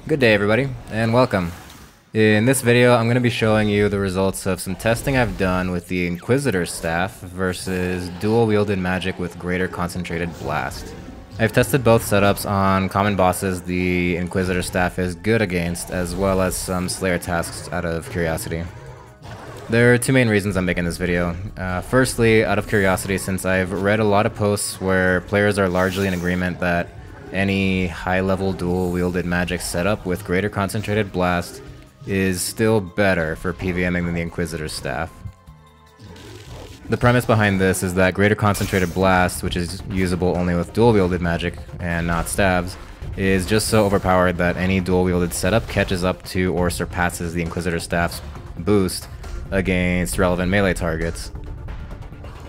Good day everybody, and welcome. In this video, I'm going to be showing you the results of some testing I've done with the Inquisitor staff versus dual-wielded magic with greater concentrated blast. I've tested both setups on common bosses the Inquisitor staff is good against, as well as some Slayer tasks out of curiosity. There are two main reasons I'm making this video. Firstly, out of curiosity, since I've read a lot of posts where players are largely in agreement that any high-level dual-wielded magic setup with greater concentrated blast is still better for PvMing than the Inquisitor's staff. The premise behind this is that greater concentrated blast, which is usable only with dual-wielded magic and not stabs, is just so overpowered that any dual-wielded setup catches up to or surpasses the Inquisitor staff's boost against relevant melee targets.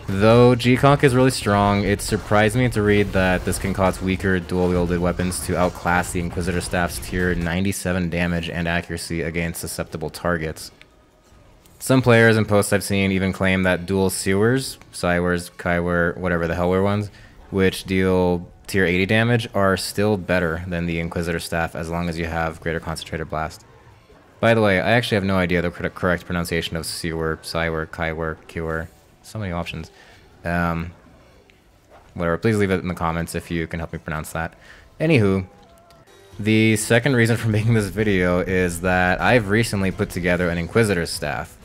Though G-Conk is really strong, it surprised me to read that this can cause weaker dual-wielded weapons to outclass the Inquisitor staff's tier 97 damage and accuracy against susceptible targets. Some players and posts I've seen even claim that dual Sewers, Psywers, Kaiwers, whatever the Helwyr ones, which deal tier 80 damage, are still better than the Inquisitor staff as long as you have greater concentrated blast. By the way, I actually have no idea the correct pronunciation of Sewer, Psywer, Kaiwers, Kiwer. So many options. Whatever, please leave it in the comments if you can help me pronounce that. Anywho, the second reason for making this video is that I've recently put together an Inquisitor staff.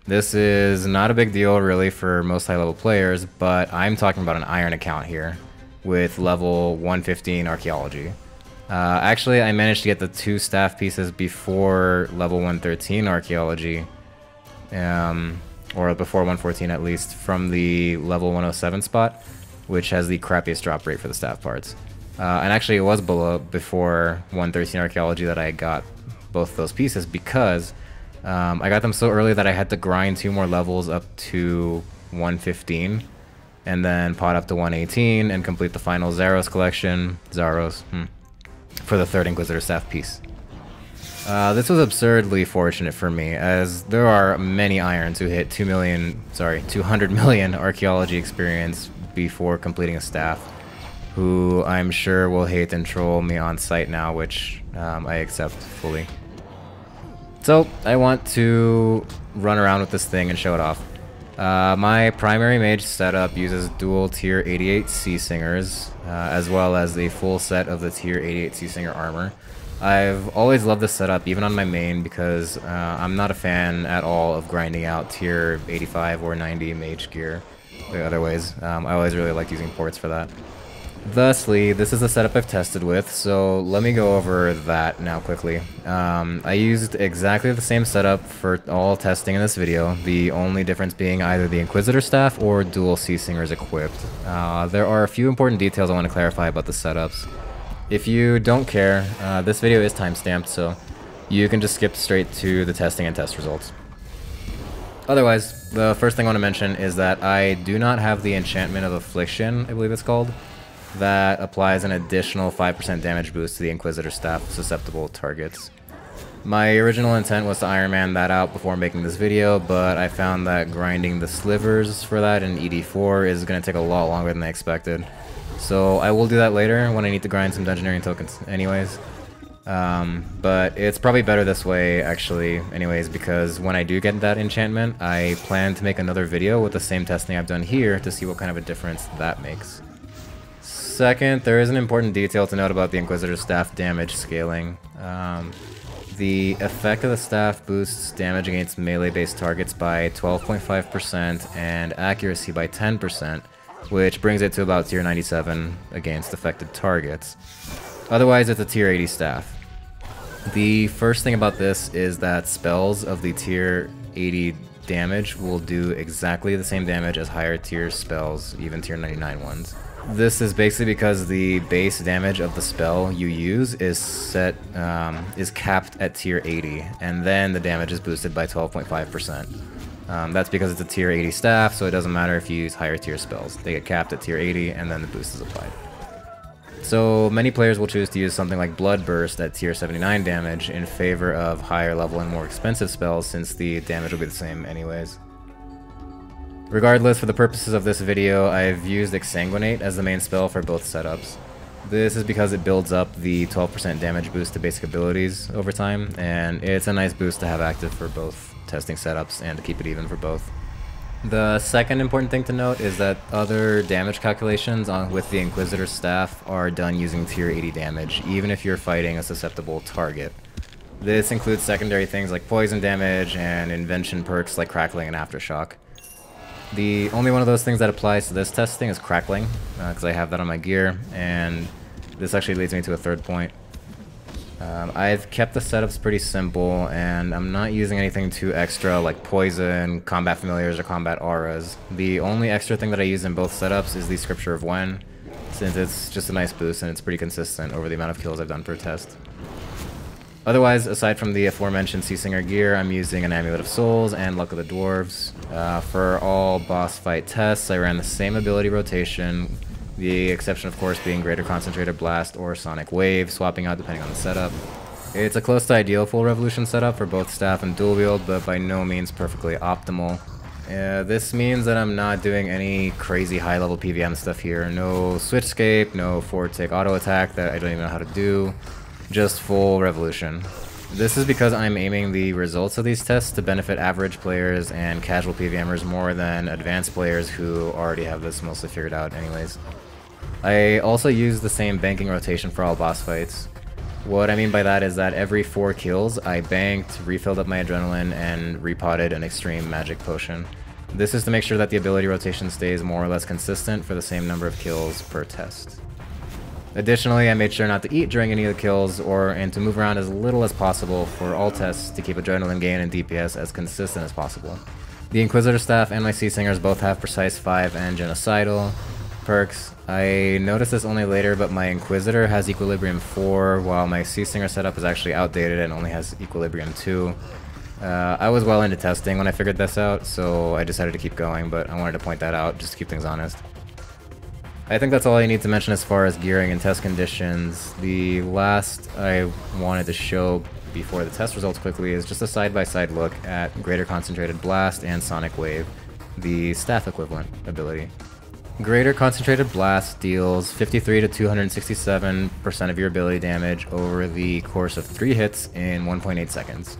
This is not a big deal really for most high-level players, but I'm talking about an Iron account here with level 115 Archaeology. Actually, I managed to get the two staff pieces before level 113 Archaeology. Or before 114 at least, from the level 107 spot, which has the crappiest drop rate for the staff parts. And actually it was before 113 Archaeology that I got both those pieces because I got them so early that I had to grind 2 more levels up to 115 and then pot up to 118 and complete the final Zaros collection, for the third Inquisitor staff piece. This was absurdly fortunate for me, as there are many Irons who hit 200 million Archaeology experience before completing a staff, who I'm sure will hate and troll me on site now, which I accept fully. So, I want to run around with this thing and show it off. My primary mage setup uses dual tier 88 Sea Singers, as well as a full set of the tier 88 Sea Singer armor. I've always loved this setup, even on my main, because I'm not a fan at all of grinding out tier 85 or 90 mage gear the other ways. I always really liked using ports for that. Thusly, this is the setup I've tested with, so let me go over that now quickly. I used exactly the same setup for all testing in this video, the only difference being either the Inquisitor staff or dual Sea Singers equipped. There are a few important details I want to clarify about the setups. If you don't care, this video is timestamped, so you can just skip straight to the testing and test results. Otherwise, the first thing I want to mention is that I do not have the Enchantment of Affliction, I believe it's called, that applies an additional 5% damage boost to the Inquisitor staff susceptible targets. My original intent was to Iron Man that out before making this video, but I found that grinding the slivers for that in ED4 is going to take a lot longer than I expected. So I will do that later when I need to grind some Dungeoneering tokens anyways. But it's probably better this way actually anyways, because when I do get that enchantment, I plan to make another video with the same testing I've done here to see what kind of a difference that makes. Second, there is an important detail to note about the Inquisitor staff damage scaling. The effect of the staff boosts damage against melee-based targets by 12.5% and accuracy by 10%. Which brings it to about tier 97 against affected targets. Otherwise, it's a tier 80 staff. The first thing about this is that spells of the tier 80 damage will do exactly the same damage as higher tier spells, even tier 99 ones. This is basically because the base damage of the spell you use is capped at tier 80, and then the damage is boosted by 12.5%. That's because it's a tier 80 staff, so it doesn't matter if you use higher tier spells. They get capped at tier 80, and then the boost is applied. So many players will choose to use something like Blood Burst at tier 79 damage in favor of higher level and more expensive spells, since the damage will be the same anyways. Regardless, for the purposes of this video, I've used Exsanguinate as the main spell for both setups. This is because it builds up the 12% damage boost to basic abilities over time, and it's a nice boost to have active for both testing setups and to keep it even for both. The second important thing to note is that other damage calculations with the Inquisitor staff are done using tier 80 damage, even if you're fighting a susceptible target. This includes secondary things like poison damage and invention perks like Crackling and Aftershock. The only one of those things that applies to this testing is Crackling, because I have that on my gear, and this actually leads me to a third point. I've kept the setups pretty simple, and I'm not using anything too extra like poison, combat familiars, or combat auras. The only extra thing that I use in both setups is the Scripture of Wen, since it's just a nice boost and it's pretty consistent over the amount of kills I've done per test. Otherwise, aside from the aforementioned Sea Singer gear, I'm using an Amulet of Souls and Luck of the Dwarves. For all boss fight tests, I ran the same ability rotation, the exception of course being Greater Concentrated Blast or Sonic Wave, swapping out depending on the setup. It's a close to ideal full revolution setup for both staff and dual wield, but by no means perfectly optimal. This means that I'm not doing any crazy high level PVM stuff here. No switch scape, no forward tick auto attack that I don't even know how to do. Just full revolution. This is because I'm aiming the results of these tests to benefit average players and casual PVMers more than advanced players who already have this mostly figured out anyways. I also use the same banking rotation for all boss fights. What I mean by that is that every 4 kills I banked, refilled up my adrenaline, and repotted an extreme magic potion. This is to make sure that the ability rotation stays more or less consistent for the same number of kills per test. Additionally, I made sure not to eat during any of the kills and to move around as little as possible for all tests to keep adrenaline gain and DPS as consistent as possible. The Inquisitor staff and my Sea Singers both have Precise 5 and Genocidal perks. I noticed this only later, but my Inquisitor has Equilibrium 4, while my Sea Singer setup is actually outdated and only has Equilibrium 2. I was well into testing when I figured this out, so I decided to keep going, but I wanted to point that out just to keep things honest. I think that's all I need to mention as far as gearing and test conditions. The last I wanted to show before the test results quickly is just a side-by-side look at Greater Concentrated Blast and Sonic Wave, the staff equivalent ability. Greater Concentrated Blast deals 53 to 267% of your ability damage over the course of 3 hits in 1.8 seconds.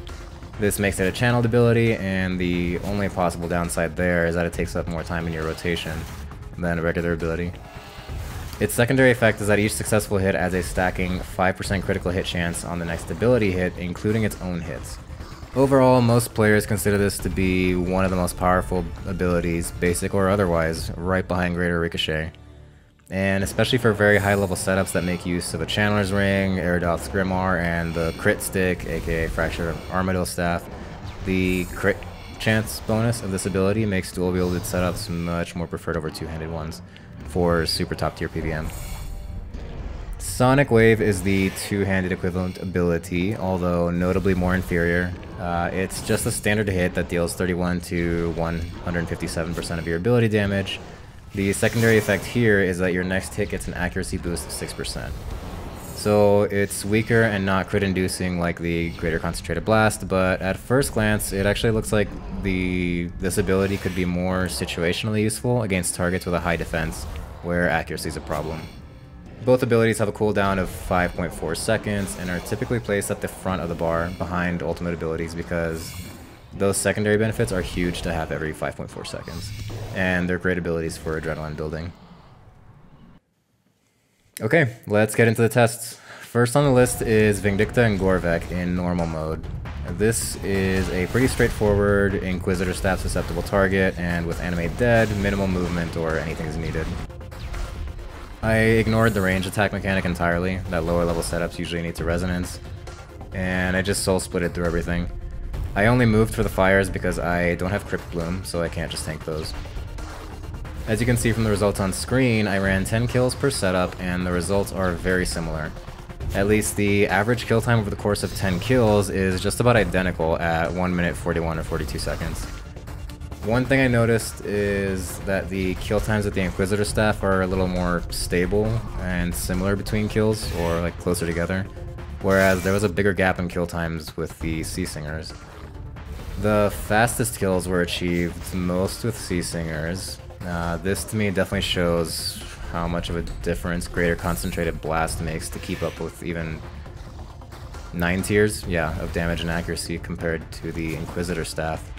This makes it a channeled ability, and the only possible downside there is that it takes up more time in your rotation than a regular ability. Its secondary effect is that each successful hit adds a stacking 5% critical hit chance on the next ability hit, including its own hits. Overall, most players consider this to be one of the most powerful abilities, basic or otherwise, right behind Greater Ricochet. And especially for very high level setups that make use of a Channeler's Ring, Eridoth's Grimoire, and the Crit Stick, aka Fractured Armadillo Staff, the crit chance bonus of this ability makes dual wielded setups much more preferred over two-handed ones for super top tier PVM. Sonic Wave is the two-handed equivalent ability, although notably more inferior. It's just a standard hit that deals 31 to 157% of your ability damage. The secondary effect here is that your next hit gets an accuracy boost of 6%. So it's weaker and not crit inducing like the Greater Concentrated Blast, but at first glance it actually looks like this ability could be more situationally useful against targets with a high defense, where accuracy is a problem. Both abilities have a cooldown of 5.4 seconds and are typically placed at the front of the bar behind ultimate abilities because those secondary benefits are huge to have every 5.4 seconds, and they're great abilities for adrenaline building. Okay, let's get into the tests. First on the list is Vindicta and Gorvek in normal mode. This is a pretty straightforward Inquisitor staff susceptible target, and with Animate Dead, minimal movement or anything is needed. I ignored the range attack mechanic entirely, that lower level setups usually need to resonance, and I just soul splitted through everything. I only moved for the fires because I don't have Crypt Bloom, so I can't just tank those. As you can see from the results on screen, I ran 10 kills per setup, and the results are very similar. At least the average kill time over the course of 10 kills is just about identical at 1 minute 41 or 42 seconds. One thing I noticed is that the kill times with the Inquisitor staff are a little more stable and similar between kills, or like closer together, whereas there was a bigger gap in kill times with the Sea Singers. The fastest kills were achieved most with Sea Singers. This to me definitely shows how much of a difference Greater Concentrated Blast makes to keep up with even 9 tiers, yeah, of damage and accuracy compared to the Inquisitor Staff.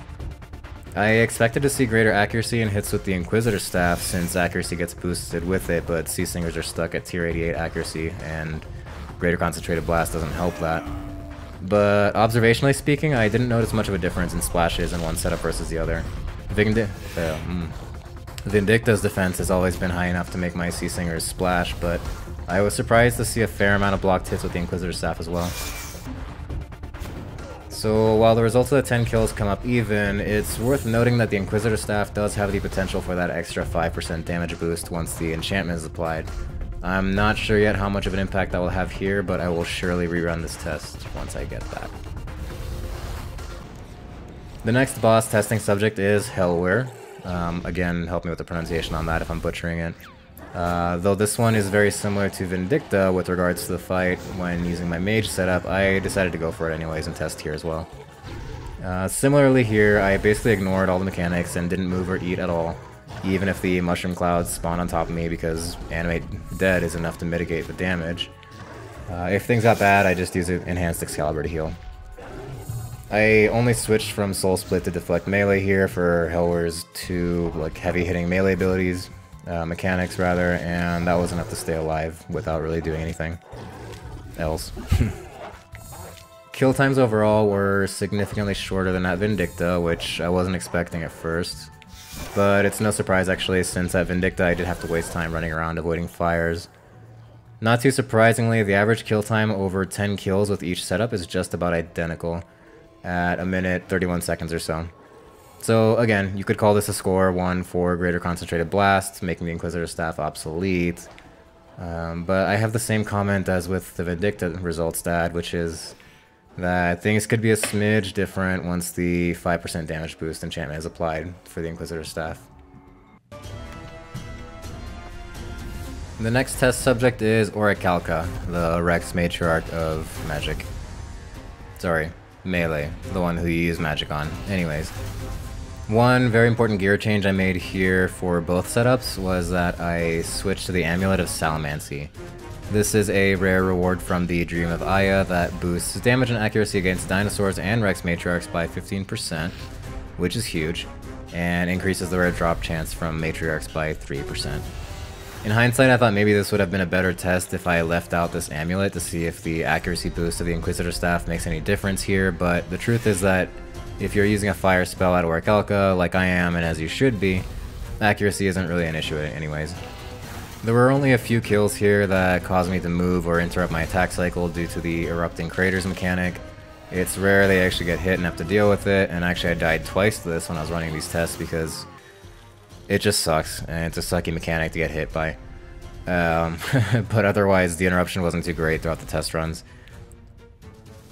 I expected to see greater accuracy in hits with the Inquisitor Staff since accuracy gets boosted with it, but Sea Singers are stuck at tier 88 accuracy, and Greater Concentrated Blast doesn't help that. But observationally speaking, I didn't notice much of a difference in splashes in one setup versus the other. Vindicta's defense has always been high enough to make my Sea Singers splash, but I was surprised to see a fair amount of blocked hits with the Inquisitor Staff as well. So while the results of the 10 kills come up even, it's worth noting that the Inquisitor Staff does have the potential for that extra 5% damage boost once the enchantment is applied. I'm not sure yet how much of an impact that will have here, but I will surely rerun this test once I get that. The next boss testing subject is Helwyr. Again, help me with the pronunciation on that if I'm butchering it. Though this one is very similar to Vindicta with regards to the fight when using my mage setup, I decided to go for it anyways and test here as well. Similarly here, I basically ignored all the mechanics and didn't move or eat at all, even if the mushroom clouds spawn on top of me, because Animate Dead is enough to mitigate the damage. If things got bad, I just use an Enhanced Excalibur to heal. I only switched from Soul Split to Deflect Melee here for Helwyr's two heavy hitting melee abilities, mechanics rather, and that was enough to stay alive without really doing anything else. Kill times overall were significantly shorter than at Vindicta, which I wasn't expecting at first. But it's no surprise actually, since at Vindicta I did have to waste time running around avoiding fires. Not too surprisingly, the average kill time over 10 kills with each setup is just about identical, at 1 minute 31 seconds or so. So again, you could call this a score 1 for Greater Concentrated Blast, making the Inquisitor Staff obsolete. But I have the same comment as with the Vindicta results stat, which is that things could be a smidge different once the 5% damage boost enchantment is applied for the Inquisitor Staff. The next test subject is Orikalka, the Rex Matriarch of Magic. Sorry, Melee, the one who you use magic on. Anyways, one very important gear change I made here for both setups was that I switched to the Amulet of Salamancy. This is a rare reward from the Dream of Aya that boosts damage and accuracy against dinosaurs and Rex Matriarchs by 15%, which is huge, and increases the rare drop chance from Matriarchs by 3%. In hindsight, I thought maybe this would have been a better test if I left out this amulet to see if the accuracy boost of the Inquisitor Staff makes any difference here, but the truth is that if you're using a fire spell at Orikalka, like I am and as you should be, accuracy isn't really an issue anyways. There were only a few kills here that caused me to move or interrupt my attack cycle due to the Erupting Craters mechanic. It's rare they actually get hit and have to deal with it, and actually I died twice to this when I was running these tests because it just sucks, and it's a sucky mechanic to get hit by. But otherwise, the interruption wasn't too great throughout the test runs.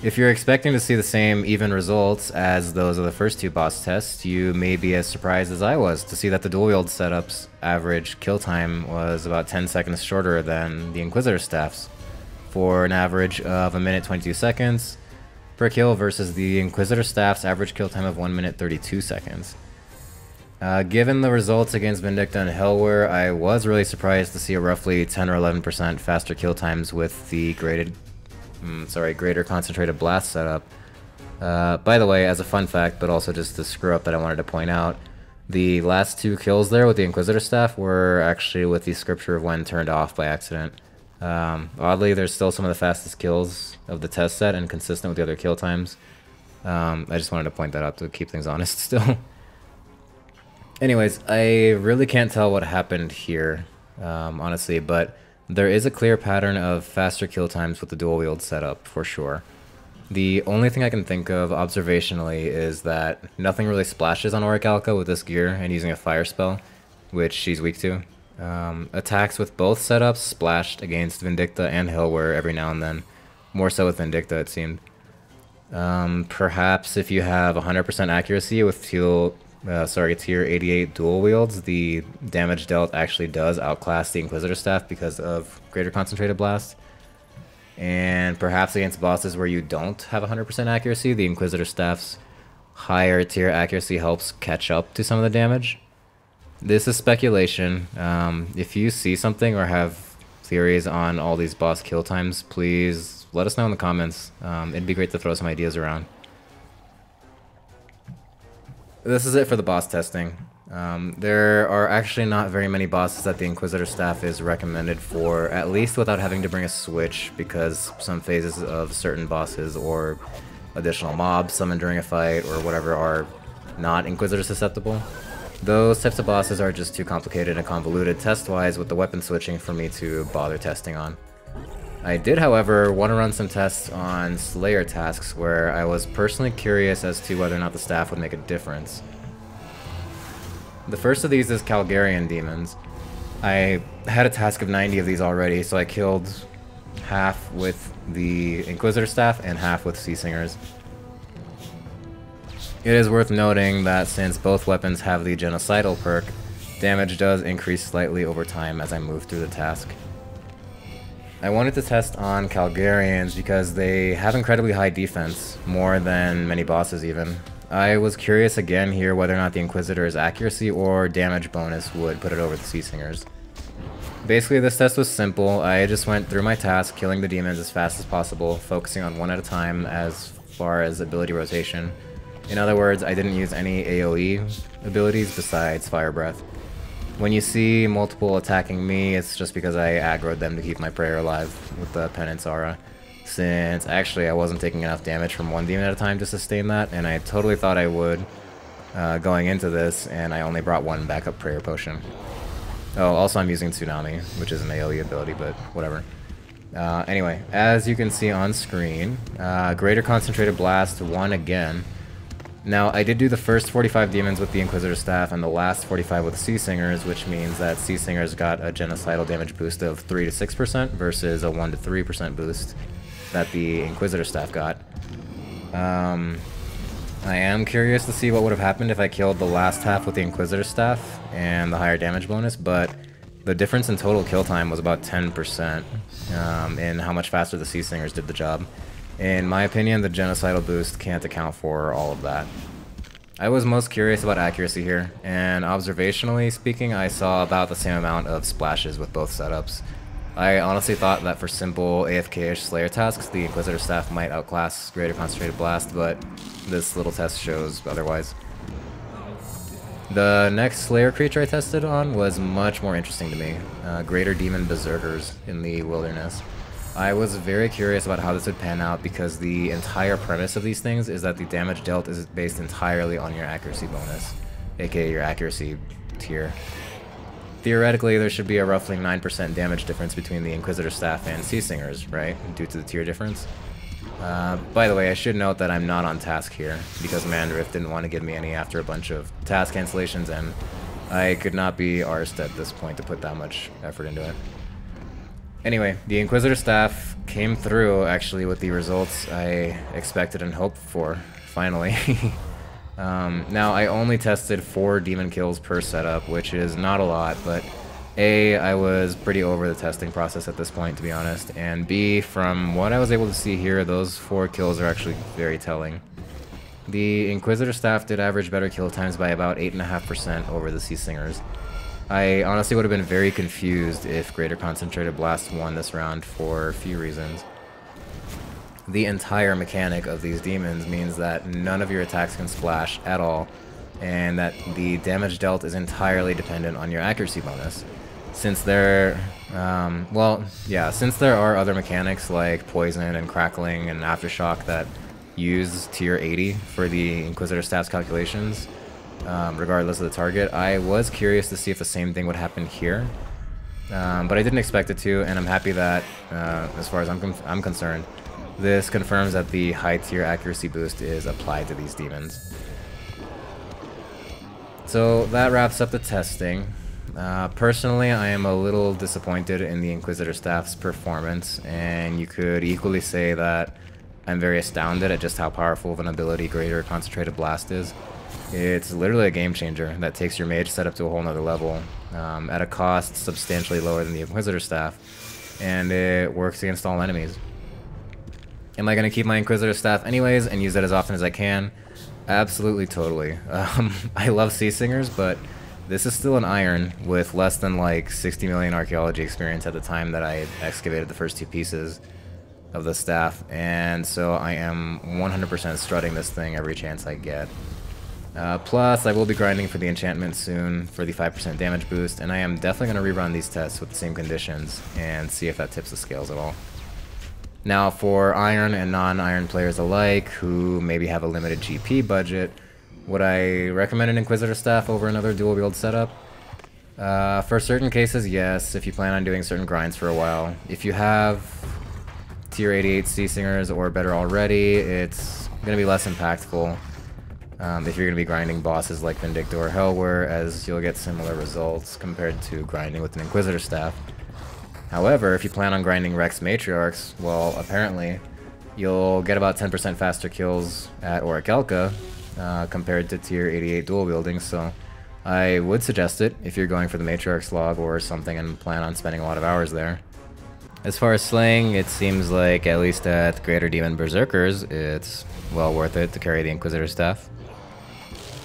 If you're expecting to see the same even results as those of the first two boss tests, you may be as surprised as I was to see that the dual wield setup's average kill time was about 10 seconds shorter than the Inquisitor Staff's, for an average of 1 minute 22 seconds per kill versus the Inquisitor Staff's average kill time of 1 minute 32 seconds. Given the results against Vindicta and Helwyr, I was really surprised to see a roughly 10 or 11% faster kill times with the Greater Concentrated Blast setup. By the way, as a fun fact, but also just a screw up that I wanted to point out, the last 2 kills there with the Inquisitor Staff were actually with the Scripture of When turned off by accident. Oddly, there's still some of the fastest kills of the test set and consistent with the other kill times. I just wanted to point that out to keep things honest still. Anyways, I really can't tell what happened here, honestly, but there is a clear pattern of faster kill times with the dual wield setup, for sure. The only thing I can think of observationally is that nothing really splashes on Orikalka with this gear and using a fire spell, which she's weak to. Attacks with both setups splashed against Vindicta and Helwyr every now and then, more so with Vindicta it seemed. Perhaps if you have 100% accuracy with tier 88 dual wields, the damage dealt actually does outclass the Inquisitor Staff because of Greater Concentrated Blast. And perhaps against bosses where you don't have 100% accuracy, the Inquisitor Staff's higher tier accuracy helps catch up to some of the damage. This is speculation. If you see something or have theories on all these boss kill times, please let us know in the comments. It'd be great to throw some ideas around. This is it for the boss testing. There are actually not very many bosses that the Inquisitor staff is recommended for, at least without having to bring a switch, because some phases of certain bosses or additional mobs summoned during a fight or whatever are not Inquisitor susceptible. Those types of bosses are just too complicated and convoluted test-wise with the weapon switching for me to bother testing on. I did, however, want to run some tests on Slayer tasks where I was personally curious as to whether or not the staff would make a difference. The first of these is Kal'gerion demons. I had a task of 90 of these already, so I killed half with the Inquisitor staff and half with Sea Singers. It is worth noting that since both weapons have the genocidal perk, damage does increase slightly over time as I move through the task. I wanted to test on Kal'gerions because they have incredibly high defense, more than many bosses even. I was curious again here whether or not the Inquisitor's accuracy or damage bonus would put it over the Sea Singers. Basically, this test was simple. I just went through my task, killing the demons as fast as possible, focusing on one at a time as far as ability rotation. In other words, I didn't use any AoE abilities besides Fire Breath. When you see multiple attacking me, it's just because I aggroed them to keep my prayer alive with the Penance Aura. Since actually I wasn't taking enough damage from one demon at a time to sustain that, and I totally thought I would going into this, and I only brought one backup prayer potion. Oh, also I'm using Tsunami, which is an AoE ability, but whatever. Anyway, as you can see on screen, Greater Concentrated Blast won again. Now, I did do the first 45 demons with the Inquisitor staff and the last 45 with Sea Singers, which means that Sea Singers got a genocidal damage boost of 3 to 6% versus a 1 to 3% boost that the Inquisitor staff got. I am curious to see what would have happened if I killed the last half with the Inquisitor staff and the higher damage bonus, but the difference in total kill time was about 10% in how much faster the Sea Singers did the job. In my opinion, the genocidal boost can't account for all of that. I was most curious about accuracy here, and observationally speaking, I saw about the same amount of splashes with both setups. I honestly thought that for simple AFK-ish Slayer tasks, the Inquisitor staff might outclass Greater Concentrated Blast, but this little test shows otherwise. The next Slayer creature I tested on was much more interesting to me, Greater Demon Berserkers in the Wilderness. I was very curious about how this would pan out because the entire premise of these things is that the damage dealt is based entirely on your accuracy bonus, aka your accuracy tier. Theoretically, there should be a roughly 9% damage difference between the Inquisitor staff and Sea Singers, right, due to the tier difference. By the way, I should note that I'm not on task here, because Mandrift didn't want to give me any after a bunch of task cancellations, and I could not be arsed at this point to put that much effort into it. Anyway, the Inquisitor staff came through, actually, with the results I expected and hoped for, finally. Now, I only tested 4 demon kills per setup, which is not a lot, but A, I was pretty over the testing process at this point, to be honest, and B, from what I was able to see here, those 4 kills are actually very telling. The Inquisitor staff did average better kill times by about 8.5% over the Sea Singers. I honestly would have been very confused if Greater Concentrated Blast won this round for a few reasons. The entire mechanic of these demons means that none of your attacks can splash at all, and that the damage dealt is entirely dependent on your accuracy bonus. Since there, since there are other mechanics like Poison and Crackling and Aftershock that use tier 80 for the Inquisitor staff's calculations, regardless of the target, I was curious to see if the same thing would happen here, but I didn't expect it to, and I'm happy that, as far as I'm concerned, this confirms that the high tier accuracy boost is applied to these demons. So that wraps up the testing. Personally, I am a little disappointed in the Inquisitor staff's performance, and you could equally say that I'm very astounded at just how powerful of an ability Greater Concentrated Blast is. It's literally a game changer that takes your mage setup to a whole nother level, at a cost substantially lower than the Inquisitor staff, and it works against all enemies. Am I going to keep my Inquisitor staff anyways and use it as often as I can? Absolutely, totally. I love Sea Singers, but This is still an iron with less than like 60 million archaeology experience at the time that I excavated the first 2 pieces of the staff, and so I am 100% strutting this thing every chance I get. Plus, I will be grinding for the enchantment soon for the 5% damage boost, and I am definitely going to rerun these tests with the same conditions and see if that tips the scales at all. Now, for iron and non-iron players alike who maybe have a limited GP budget, would I recommend an Inquisitor staff over another dual wield setup? For certain cases, yes, if you plan on doing certain grinds for a while. If you have tier 88 Sea Singers or better already, it's going to be less impactful if you're going to be grinding bosses like Vindicta or Helwyr, as you'll get similar results compared to grinding with an Inquisitor staff. However, if you plan on grinding Rex Matriarchs, well, apparently you'll get about 10% faster kills at Orikalka compared to tier 88 dual wielding, so I would suggest it if you're going for the Matriarch slog or something and plan on spending a lot of hours there. As far as slaying, it seems like at least at Greater Demon Berserkers, it's well worth it to carry the Inquisitor staff.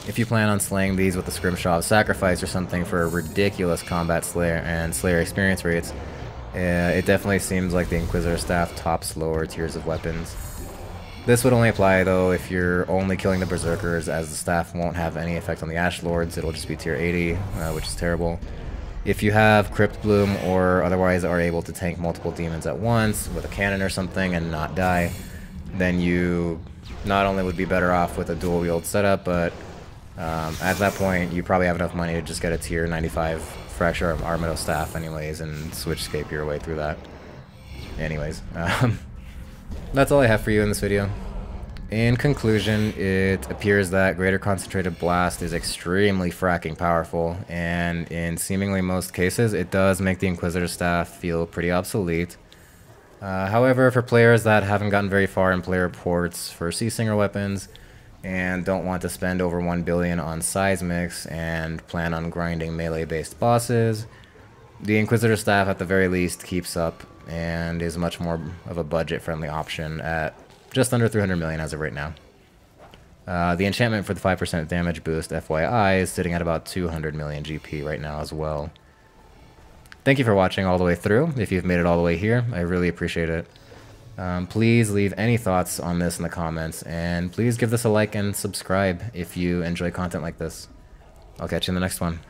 If you plan on slaying these with the Scrimshaw of Sacrifice or something for ridiculous combat Slayer and Slayer experience rates, it definitely seems like the Inquisitor staff tops lower tiers of weapons. This would only apply though if you're only killing the Berserkers, as the staff won't have any effect on the Ash Lords, it'll just be tier 80, which is terrible. If you have Crypt Bloom or otherwise are able to tank multiple demons at once with a cannon or something and not die, then you not only would be better off with a dual wield setup, but at that point you probably have enough money to just get a tier 95 Fracture Armado staff anyways and switch scape your way through that. Anyways, that's all I have for you in this video. In conclusion, it appears that Greater Concentrated Blast is extremely fracking powerful, and in seemingly most cases, it does make the Inquisitor staff feel pretty obsolete. However, for players that haven't gotten very far in player ports for Sea Singer weapons, and don't want to spend over 1 billion on seismics and plan on grinding melee-based bosses, the Inquisitor staff at the very least keeps up and is much more of a budget-friendly option at just under 300 million as of right now. The enchantment for the 5% damage boost, FYI, is sitting at about 200 million GP right now as well. Thank you for watching all the way through. If you've made it all the way here, I really appreciate it. Please leave any thoughts on this in the comments, and please give this a like and subscribe if you enjoy content like this. I'll catch you in the next one.